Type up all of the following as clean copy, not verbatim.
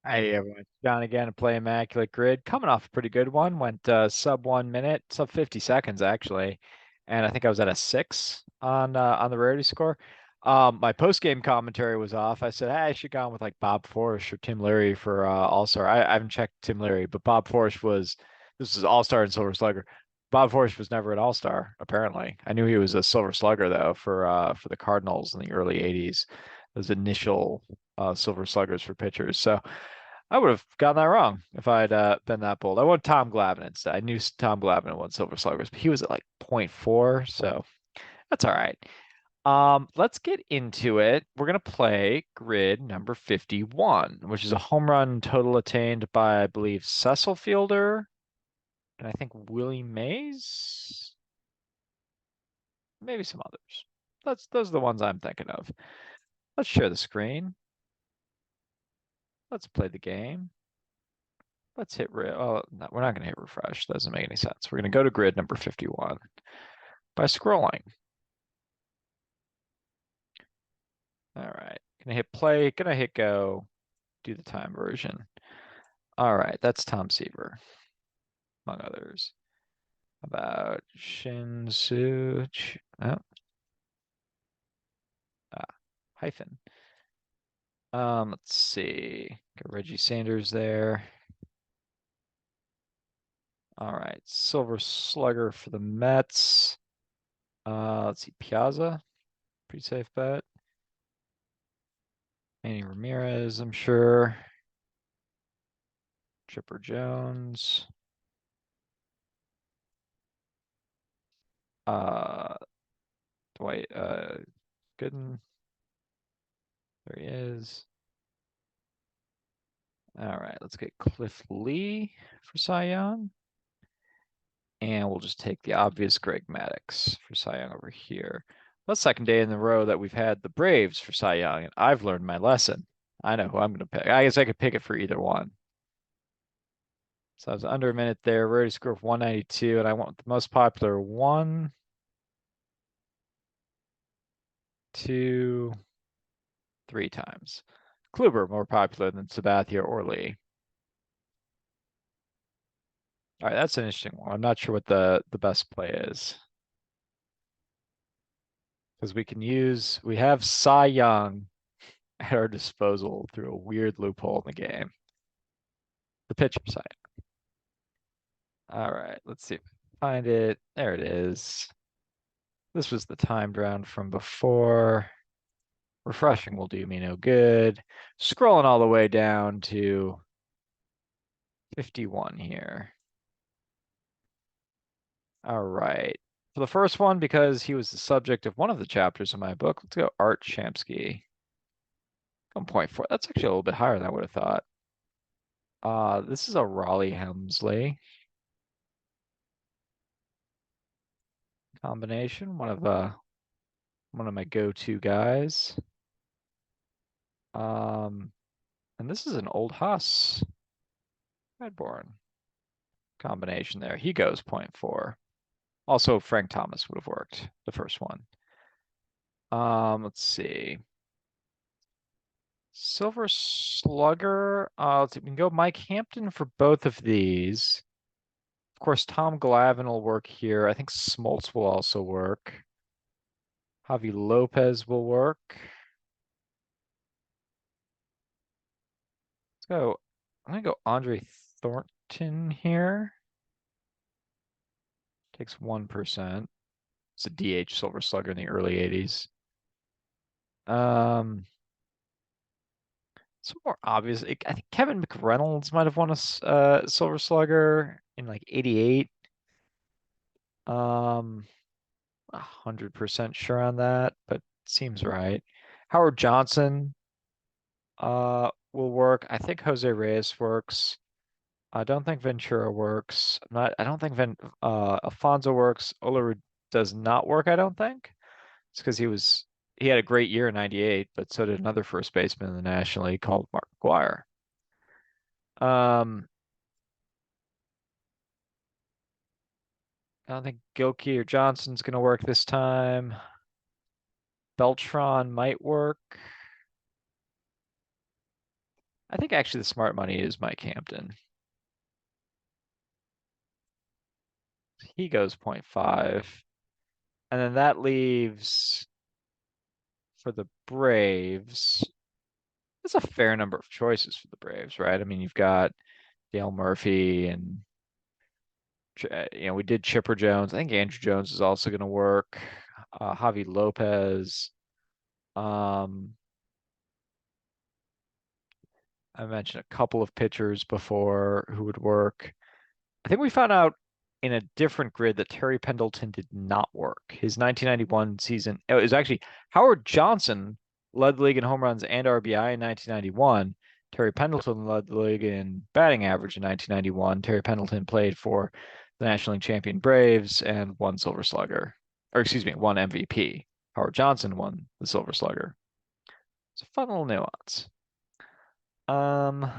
Hey everyone, John again to play Immaculate Grid. Coming off a pretty good one. Went sub 1 minute, sub 50 seconds actually, and I think I was at a 6 on the Rarity score. My post game commentary was off. I said, hey, I should go on with like Bob Forrest or Tim Leary for All Star. I haven't checked Tim Leary, but Bob Forrest was this is All Star and Silver Slugger. Bob Forrest was never an All Star apparently. I knew he was a Silver Slugger though for the Cardinals in the early '80s. Those initial Silver Sluggers for pitchers. So. I would have gotten that wrong if I'd been that bold. I went Tom Glavine instead. I knew Tom Glavine won Silver Sluggers, but he was at like zero point 0.4, so that's all right. Let's get into it. We're gonna play grid number 51, which is a home run total attained by, I believe, Cecil Fielder and I think Willie Mays, maybe some others. Those are the ones I'm thinking of. Let's share the screen. Let's play the game. Let's hit oh, no, we're not going to hit refresh. That doesn't make any sense. We're going to go to grid number 51 by scrolling. All right. Gonna hit play, gonna hit go, do the time version. All right, that's Tom Seaver, among others. About Shinsu, oh, hyphen. Let's see. Got Reggie Sanders there. All right, Silver Slugger for the Mets. Let's see, Piazza, pretty safe bet. Manny Ramirez, I'm sure. Chipper Jones. Uh, Dwight Gooden. There he is. All right, let's get Cliff Lee for Cy Young. And we'll just take the obvious Greg Maddux for Cy Young over here. Well, second day in a row that we've had the Braves for Cy Young, and I've learned my lesson. I know who I'm going to pick. I guess I could pick it for either one. So I was under a minute there, ready to score 192, and I want the most popular 1, 2, 3 times. Kluber more popular than Sabathia or Lee. All right, that's an interesting one. I'm not sure what the best play is. Because we have Cy Young at our disposal through a weird loophole in the game. The pitcher side. All right, let's see if I find it. There it is. This was the timed round from before. Refreshing will do me no good. Scrolling all the way down to 51 here. All right. For the first one, because he was the subject of one of the chapters in my book, let's go Art Shamsky. 1.4. That's actually a little bit higher than I would have thought. This is a Raleigh Hemsley combination. One of my go-to guys. And this is an old Haas Redborn combination there. He goes 0.4. Also, Frank Thomas would have worked the first one. Let's see. Silver Slugger. We can go Mike Hampton for both of these. Of course, Tom Glavine will work here. I think Smoltz will also work. Javi Lopez will work. Let's go. I'm gonna go Andre Thornton here. Takes 1%. It's a DH Silver Slugger in the early 80s. Some more obvious. I think Kevin McReynolds might have won a Silver Slugger in like 88. 100% sure on that, but seems right. Howard Johnson will work. I think Jose Reyes works. I don't think Ventura works. I don't think Alfonso works. Oler does not work, I don't think. It's because he had a great year in 98, but so did another first baseman in the National League called Mark McGwire. I don't think Gilkey or Johnson's going to work this time. Beltran might work. I think actually the smart money is Mike Hampton. He goes 0.5. And then that leaves for the Braves. That's a fair number of choices for the Braves, right? I mean, you've got Dale Murphy and we did Chipper Jones. I think Andrew Jones is also going to work. Javi Lopez. Um, I mentioned a couple of pitchers before who would work. I think we found out in a different grid that Terry Pendleton did not work. His 1991 season, it was actually Howard Johnson led the league in home runs and RBI in 1991. Terry Pendleton led the league in batting average in 1991. Terry Pendleton played for the National League champion Braves and won Silver Slugger, or excuse me, won MVP. Howard Johnson won the Silver Slugger. It's a fun little nuance. Um,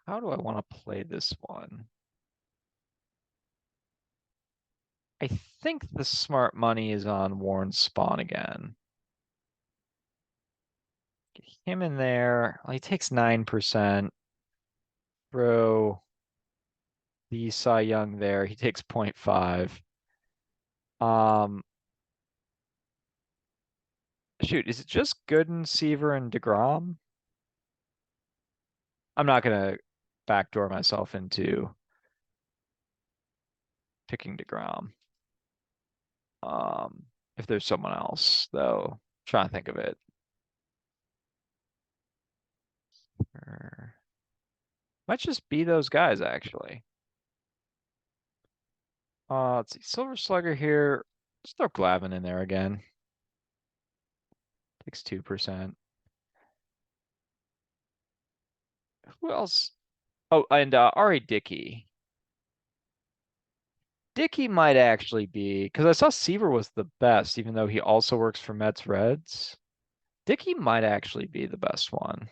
how do I want to play this one? I think the smart money is on Warren Spahn again. Get him in there. Well, he takes 9%. Throw the Cy Young there. He takes 0.5. Um, shoot, is it just Gooden, Seaver, and DeGrom? I'm not gonna backdoor myself into picking DeGrom. If there's someone else, though, trying to think of it. Might just be those guys, actually. Let's see. Silver Slugger here. Let's throw Glavine in there again. Takes 2%. Who else? Oh, and R.A. Dickey. Dickey might actually be, because I saw Seaver was the best, even though he also works for Mets Reds. Dickey might actually be the best one.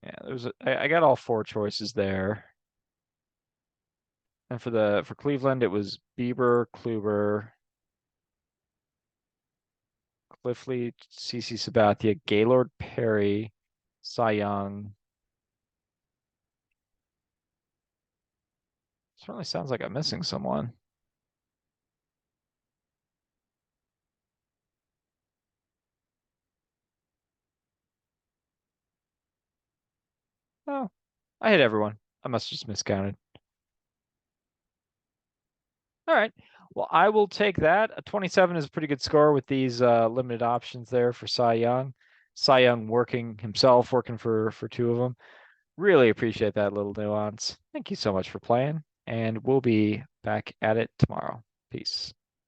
Yeah, I got all four choices there. And for Cleveland, it was Bieber, Kluber, Cliffley, CC Sabathia, Gaylord Perry, Cy Young. Certainly sounds like I'm missing someone. Oh, I hit everyone. I must have just miscounted. All right. Well, I will take that. A 27 is a pretty good score with these limited options there for Cy Young. Cy Young working himself, working for two of them. Really appreciate that little nuance. Thank you so much for playing, and we'll be back at it tomorrow. Peace.